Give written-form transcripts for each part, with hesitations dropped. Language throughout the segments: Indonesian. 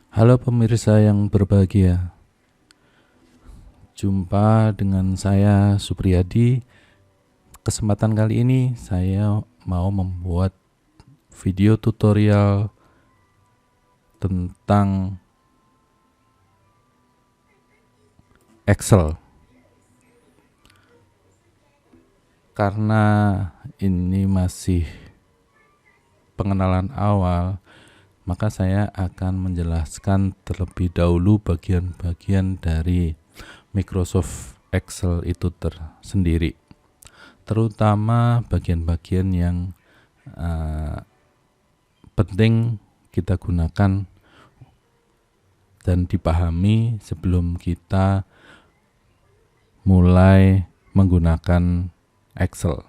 Halo pemirsa yang berbahagia, jumpa dengan saya Supriyadi. Kesempatan kali ini saya mau membuat video tutorial tentang Excel. Karena ini masih pengenalan awal, maka saya akan menjelaskan terlebih dahulu bagian-bagian dari Microsoft Excel itu tersendiri, terutama bagian-bagian yang penting kita gunakan dan dipahami sebelum kita mulai menggunakan Excel.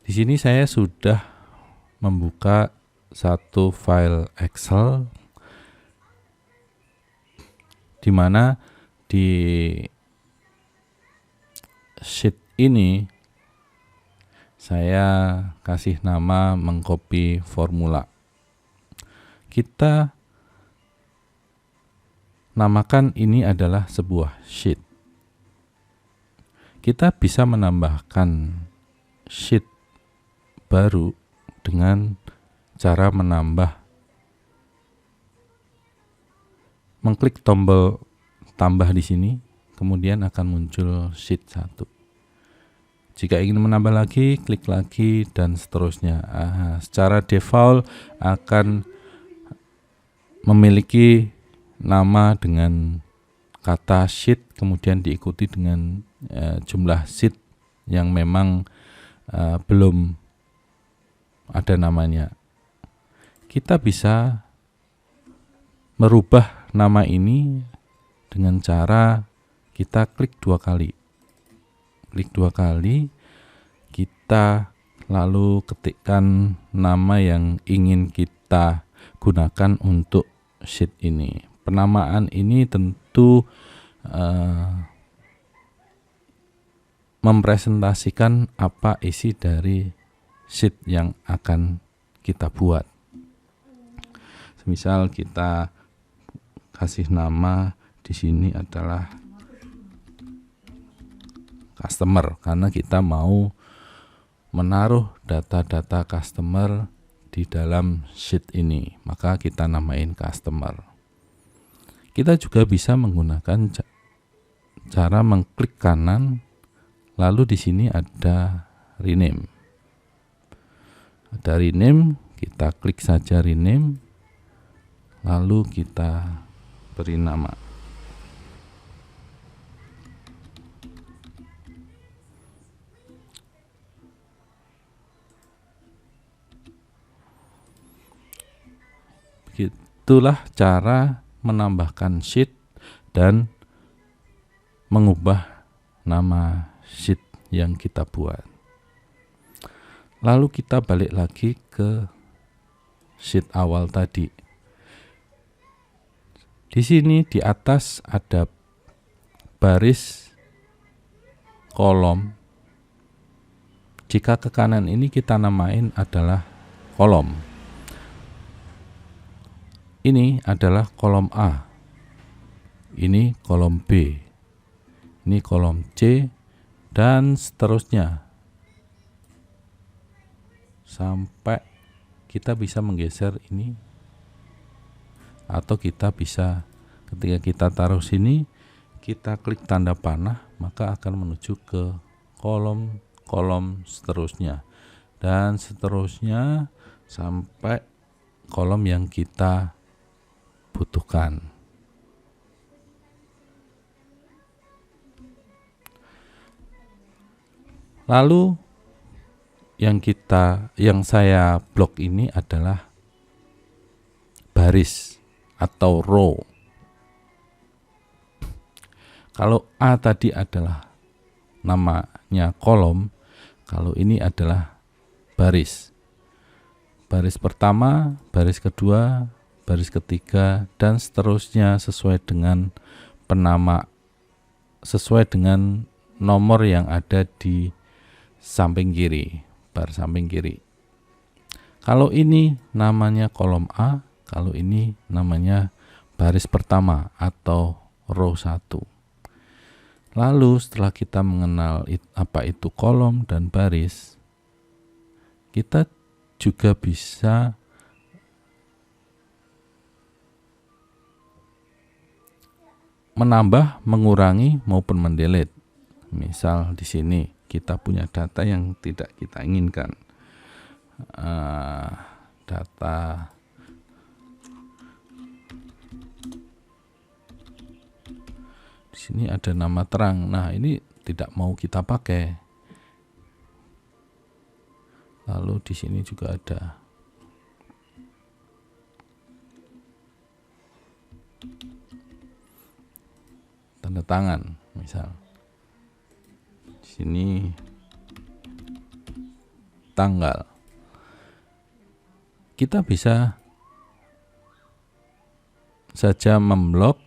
Di sini saya sudah membuka satu file Excel di mana di sheet ini saya kasih nama mengcopy formula. Kita namakan ini adalah sebuah sheet. Kita bisa menambahkan sheet baru dengan cara mengklik tombol tambah di sini, kemudian akan muncul sheet 1. Jika ingin menambah lagi, klik lagi dan seterusnya. Secara default akan memiliki nama dengan kata sheet, kemudian diikuti dengan jumlah sheet yang memang belum ada namanya. Kita bisa merubah nama ini dengan cara kita klik 2 kali. Klik 2 kali, kita lalu ketikkan nama yang ingin kita gunakan untuk sheet ini. Penamaan ini tentu mempresentasikan apa isi dari sheet yang akan kita buat. Misal kita kasih nama di sini adalah customer, karena kita mau menaruh data-data customer di dalam sheet ini, maka kita namain customer. Kita juga bisa menggunakan cara mengklik kanan, lalu di sini ada rename. Ada rename, kita klik saja rename, lalu kita beri nama. Begitulah cara menambahkan sheet dan mengubah nama sheet yang kita buat. Lalu kita balik lagi ke sheet awal tadi. Di sini di atas ada baris kolom. Jika ke kanan ini kita namain adalah kolom. Ini adalah kolom A. Ini kolom B. Ini kolom C dan seterusnya. Sampai kita bisa menggeser ini, atau kita bisa ketika kita taruh sini, kita klik tanda panah, maka akan menuju ke kolom seterusnya dan seterusnya sampai kolom yang kita butuhkan. Lalu yang saya blok ini adalah baris atau row. Kalau A tadi adalah namanya kolom, kalau ini adalah baris. Baris pertama, baris kedua, baris ketiga, dan seterusnya sesuai dengan nomor yang ada di samping kiri, bar samping kiri. Kalau ini namanya kolom A, Kalau ini namanya baris pertama atau row 1. Lalu setelah kita mengenal apa itu kolom dan baris, kita juga bisa menambah, mengurangi maupun mendelete. Misal di sini kita punya data yang tidak kita inginkan. Data di sini ada nama terang. Nah, ini tidak mau kita pakai. Lalu di sini juga ada tanda tangan, misal di sini tanggal. Kita bisa saja memblok,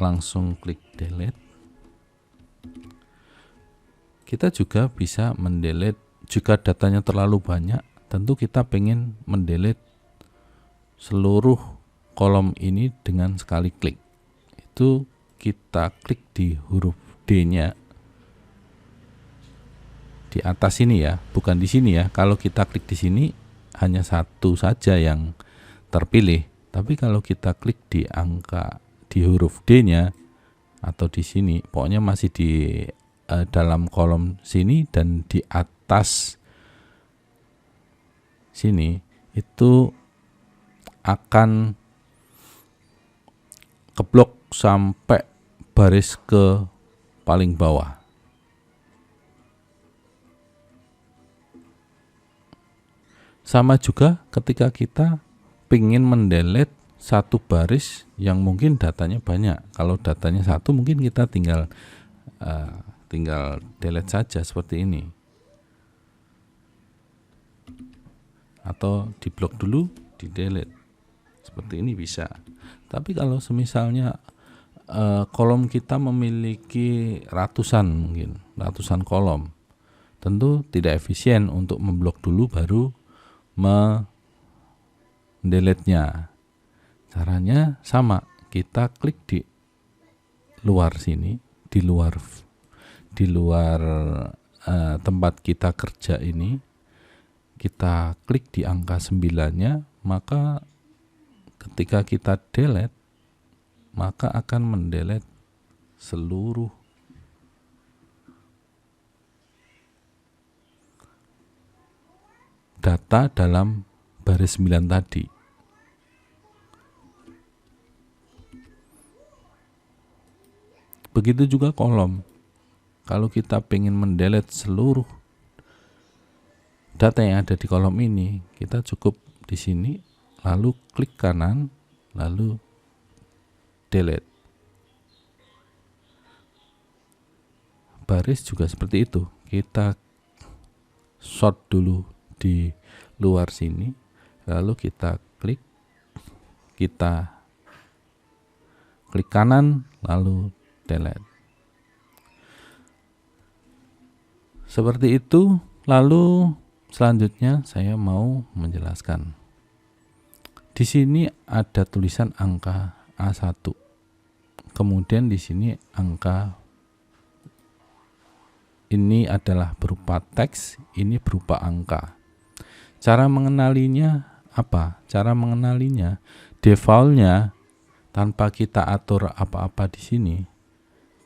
langsung klik delete. Kita juga bisa mendelete jika datanya terlalu banyak. Tentu kita pengen mendelete seluruh kolom ini dengan sekali klik. Itu kita klik di huruf D-nya di atas ini ya, bukan di sini ya. Kalau kita klik di sini hanya satu saja yang terpilih. Tapi kalau kita klik di angka di huruf D-nya atau di sini, pokoknya masih di dalam kolom sini dan di atas sini, itu akan keblok sampai baris ke paling bawah. Sama juga ketika kita ingin mendelete satu baris yang mungkin datanya banyak. Kalau datanya satu, mungkin kita tinggal delete saja seperti ini. Atau diblok dulu, di delete. Seperti ini bisa. Tapi kalau semisalnya kolom kita memiliki ratusan kolom, tentu tidak efisien untuk memblok dulu baru mendelete-nya. Caranya sama, kita klik di luar sini, di luar tempat kita kerja ini, kita klik di angka 9-nya, maka ketika kita delete, maka akan mendelete seluruh data dalam baris 9 tadi. Begitu juga kolom. Kalau kita ingin mendelete seluruh data yang ada di kolom ini, kita cukup di sini, lalu klik kanan, lalu delete. Baris juga seperti itu. Kita sort dulu di luar sini, lalu kita klik kanan, lalu delete. Seperti itu. Lalu selanjutnya saya mau menjelaskan. Di sini ada tulisan angka A1. Kemudian di sini angka ini adalah berupa teks, ini berupa angka. Cara mengenalinya apa? Cara mengenalinya, defaultnya tanpa kita atur apa-apa di sini,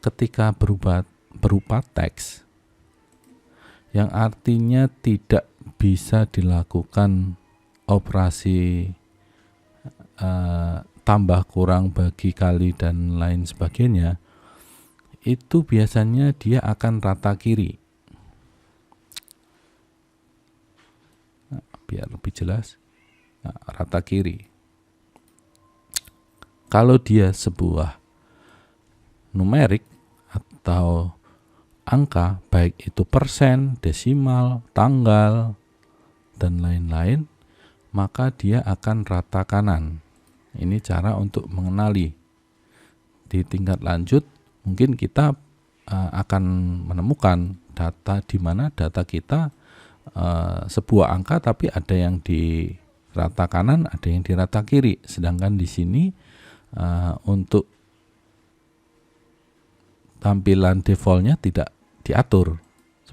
ketika berupa teks, yang artinya tidak bisa dilakukan operasi tambah, kurang, bagi, kali, dan lain sebagainya, itu biasanya dia akan rata kiri. Biar lebih jelas, rata kiri. Kalau dia sebuah numerik atau angka, baik itu persen, desimal, tanggal, dan lain-lain, maka dia akan rata kanan. Ini cara untuk mengenali. Di tingkat lanjut, mungkin kita akan menemukan data di mana data kita sebuah angka tapi ada yang di rata kanan, ada yang di rata kiri. Sedangkan di sini untuk tampilan defaultnya tidak diatur.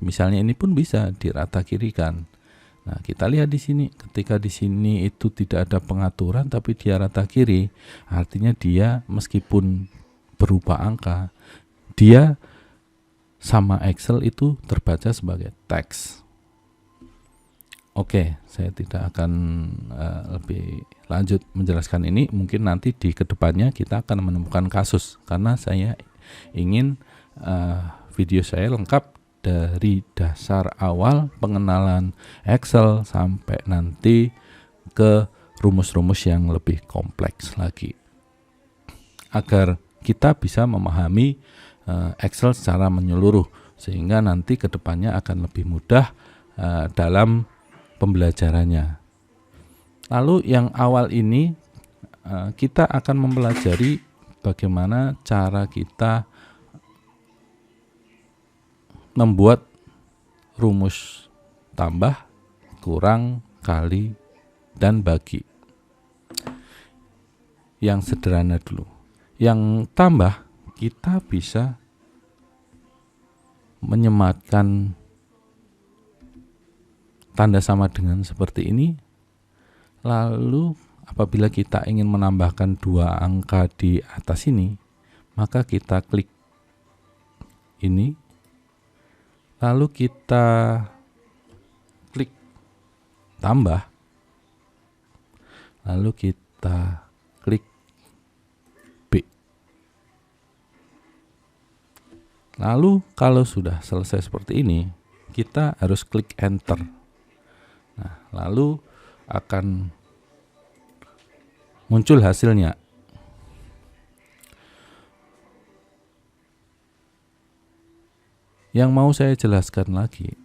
Misalnya ini pun bisa di rata kiri kan. Nah, kita lihat di sini, ketika di sini itu tidak ada pengaturan tapi dia rata kiri, artinya dia meskipun berupa angka, dia sama Excel itu terbaca sebagai teks. Oke, saya tidak akan lebih lanjut menjelaskan ini. Mungkin nanti di kedepannya kita akan menemukan kasus, karena saya ingin video saya lengkap dari dasar awal pengenalan Excel sampai nanti ke rumus-rumus yang lebih kompleks lagi, agar kita bisa memahami Excel secara menyeluruh, sehingga nanti kedepannya akan lebih mudah dalam pembelajarannya. Lalu yang awal ini kita akan mempelajari bagaimana cara kita membuat rumus tambah, kurang, kali, dan bagi. Yang sederhana dulu. Yang tambah, kita bisa menyematkan tanda sama dengan seperti ini. Lalu apabila kita ingin menambahkan 2 angka di atas ini, maka kita klik ini, lalu kita klik tambah, lalu kita klik B. Lalu kalau sudah selesai seperti ini, kita harus klik enter. Nah, lalu akan muncul hasilnya. Yang mau saya jelaskan lagi,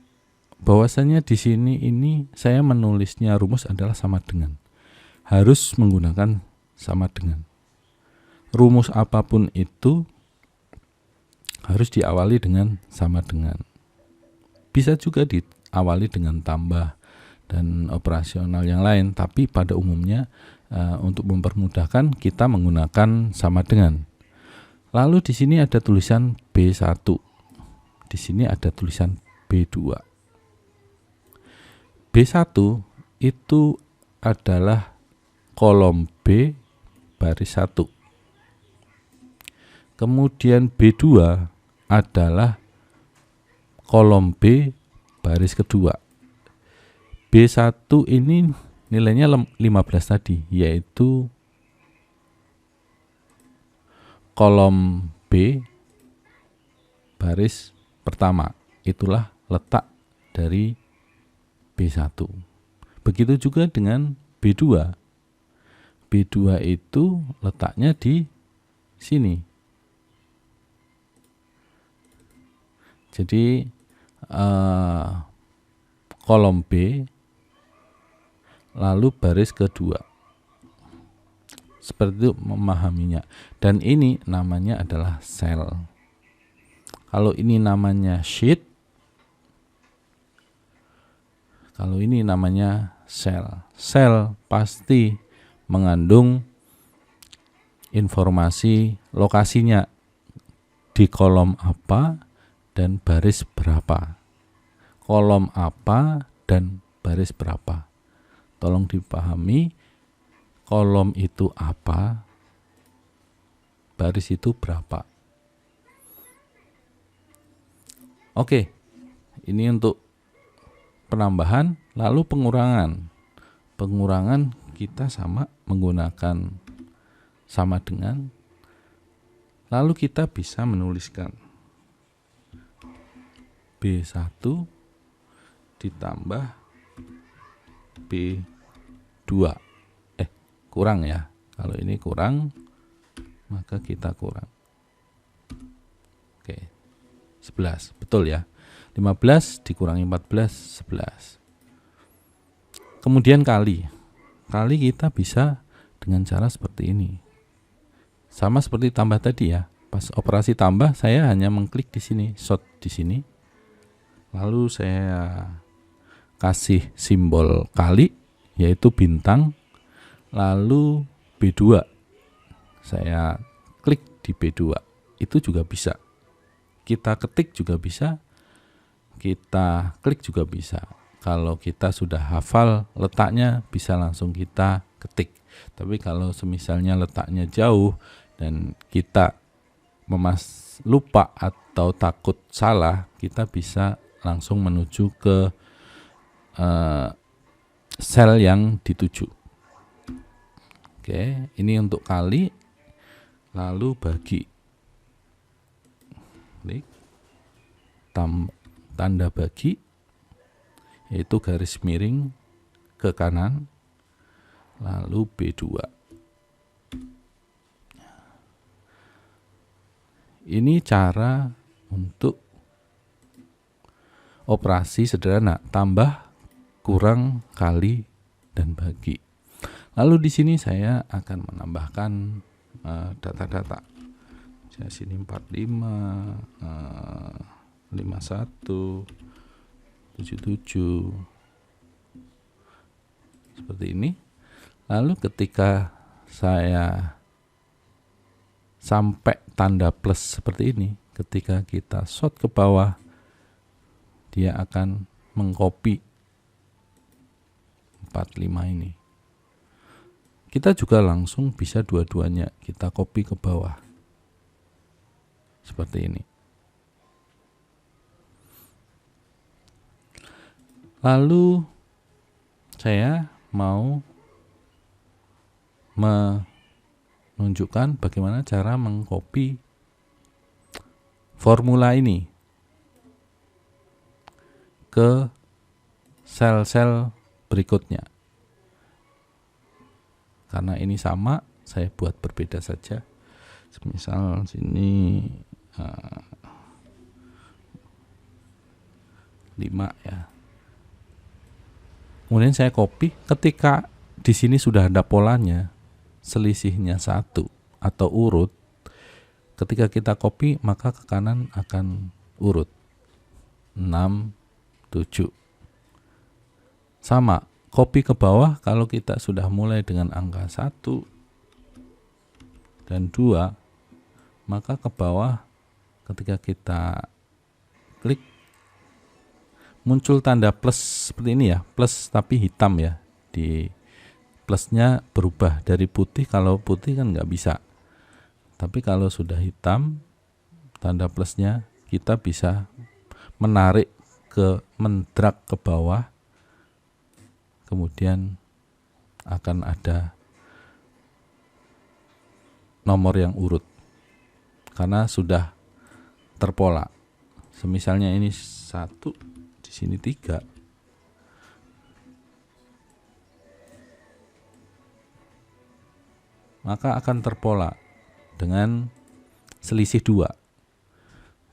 bahwasanya di sini ini saya menulisnya rumus adalah sama dengan. Harus menggunakan sama dengan. Rumus apapun itu harus diawali dengan sama dengan. Bisa juga diawali dengan tambah dan operasional yang lain, tapi pada umumnya untuk mempermudahkan kita menggunakan sama dengan. Lalu di sini ada tulisan B1. Di sini ada tulisan B2. B1 itu adalah kolom B baris 1. Kemudian B2 adalah kolom B baris kedua. B1 ini nilainya 15 tadi, yaitu kolom B baris pertama. Itulah letak dari B1. Begitu juga dengan B2. B2 itu letaknya di sini. Jadi kolom B lalu baris kedua. Seperti itu memahaminya. Dan ini namanya adalah sel. Kalau ini namanya sheet, kalau ini namanya sel. Sel pasti mengandung informasi lokasinya di kolom apa dan baris berapa. Kolom apa dan baris berapa. Tolong dipahami, kolom itu apa, baris itu berapa. Oke, ini untuk penambahan. Lalu pengurangan. Pengurangan kita sama menggunakan sama dengan. Lalu kita bisa menuliskan B1 ditambah B2. Kurang ya. Kalau ini kurang, maka kita kurang. Oke. 11, betul ya. 15 dikurangi 14, 11. Kemudian kali. Kali kita bisa dengan cara seperti ini. Sama seperti tambah tadi ya. Pas operasi tambah saya hanya mengklik di sini, short di sini. Lalu saya kasih simbol kali, yaitu bintang, lalu B2. Saya klik di B2. Itu juga bisa. Kita ketik juga bisa, kita klik juga bisa. Kalau kita sudah hafal letaknya, bisa langsung kita ketik. Tapi kalau semisalnya letaknya jauh dan kita lupa atau takut salah, kita bisa langsung menuju ke sel yang dituju. Oke, ini untuk kali, lalu bagi. Klik tanda bagi, yaitu garis miring ke kanan, lalu B2. Ini cara untuk operasi sederhana, tambah, kurang, kali, dan bagi. Lalu di sini saya akan menambahkan data-data. Saya sini 45, 51, 77, seperti ini. Lalu ketika saya sampai tanda plus seperti ini, ketika kita sort ke bawah, dia akan mengcopy 45 ini. Kita juga langsung bisa dua-duanya, kita copy ke bawah seperti ini. Lalu saya mau menunjukkan bagaimana cara mengcopy formula ini ke sel-sel berikutnya. Karena ini sama, saya buat berbeda saja. Misal sini 5 ya. Kemudian saya copy. Ketika di sini sudah ada polanya, selisihnya 1 atau urut, ketika kita copy maka ke kanan akan urut 6, 7. Sama, copy ke bawah kalau kita sudah mulai dengan angka 1 dan 2, maka ke bawah ketika kita klik muncul tanda plus seperti ini ya, plus tapi hitam ya. Di plusnya berubah dari putih, kalau putih kan nggak bisa. Tapi kalau sudah hitam tanda plusnya, kita bisa menarik mendrag ke bawah, kemudian akan ada nomor yang urut karena sudah terpola. Semisalnya ini 1, di sini 3, maka akan terpola dengan selisih 2.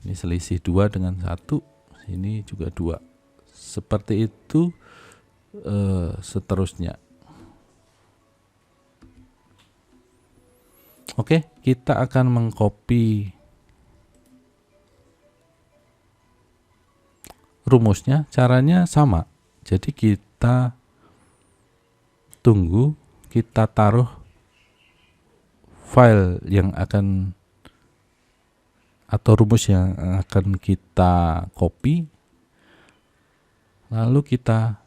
Ini selisih 2 dengan 1, ini juga 2. Seperti itu seterusnya. Oke, kita akan mengcopy rumusnya. Caranya sama. Jadi kita tunggu, kita taruh file yang akan atau rumus yang akan kita copy, lalu kita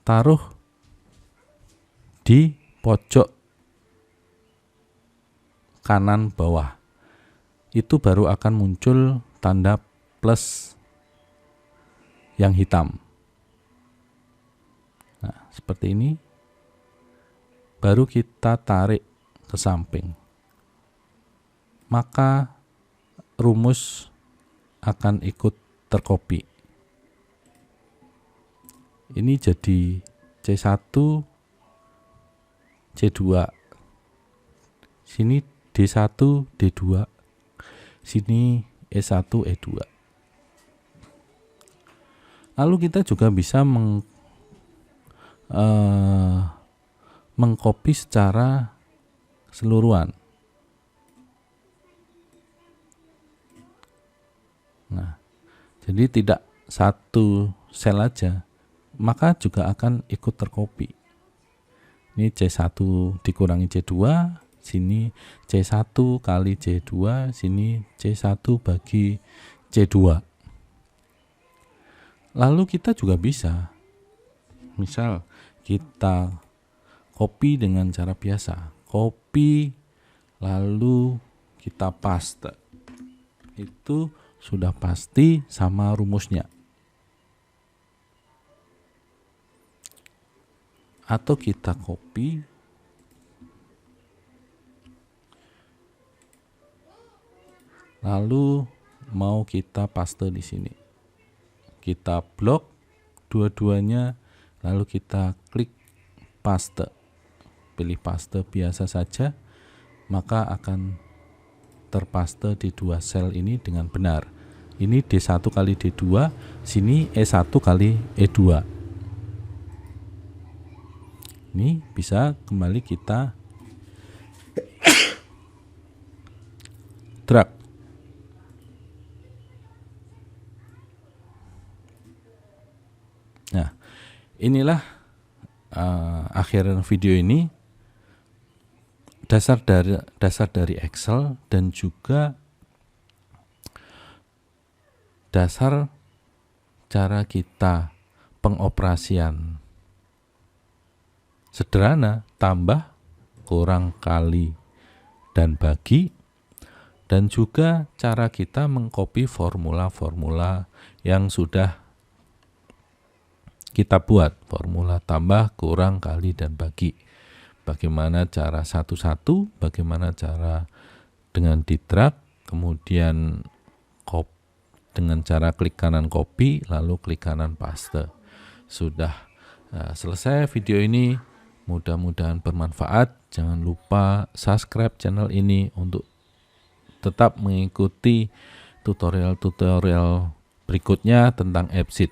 taruh di pojok kanan bawah. Itu baru akan muncul tanda plus yang hitam. Nah, seperti ini. Baru kita tarik ke samping. Maka rumus akan ikut tercopy. Ini jadi C1, C2. Sini D1, D2. Sini E1, E2. Lalu kita juga bisa mengcopy secara keseluruhan. Nah, jadi tidak satu sel aja, maka juga akan ikut tercopy. Ini C1 dikurangi C2, sini C1 kali C2, sini C1 bagi C2. Lalu kita juga bisa, misal kita copy dengan cara biasa, copy lalu kita paste. Itu sudah pasti sama rumusnya. Atau kita copy lalu mau kita paste di sini. Kita blok dua-duanya lalu kita klik paste. Pilih paste biasa saja, maka akan terpaste di dua sel ini dengan benar. Ini D1 kali D2, sini E1 kali E2. Ini bisa kembali kita drag. Nah, inilah akhir video ini, dasar dari Excel dan juga dasar cara kita pengoperasian. Sederhana, tambah, kurang, kali, dan bagi, dan juga cara kita mengcopy formula-formula yang sudah kita buat, formula tambah, kurang, kali, dan bagi. Bagaimana cara satu-satu, bagaimana cara dengan di drag, kemudian dengan cara klik kanan copy, lalu klik kanan paste. Sudah selesai video ini. Mudah-mudahan bermanfaat. Jangan lupa subscribe channel ini untuk tetap mengikuti tutorial-tutorial berikutnya tentang AppSheet.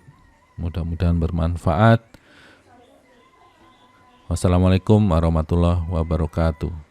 Mudah-mudahan bermanfaat. Wassalamualaikum warahmatullahi wabarakatuh.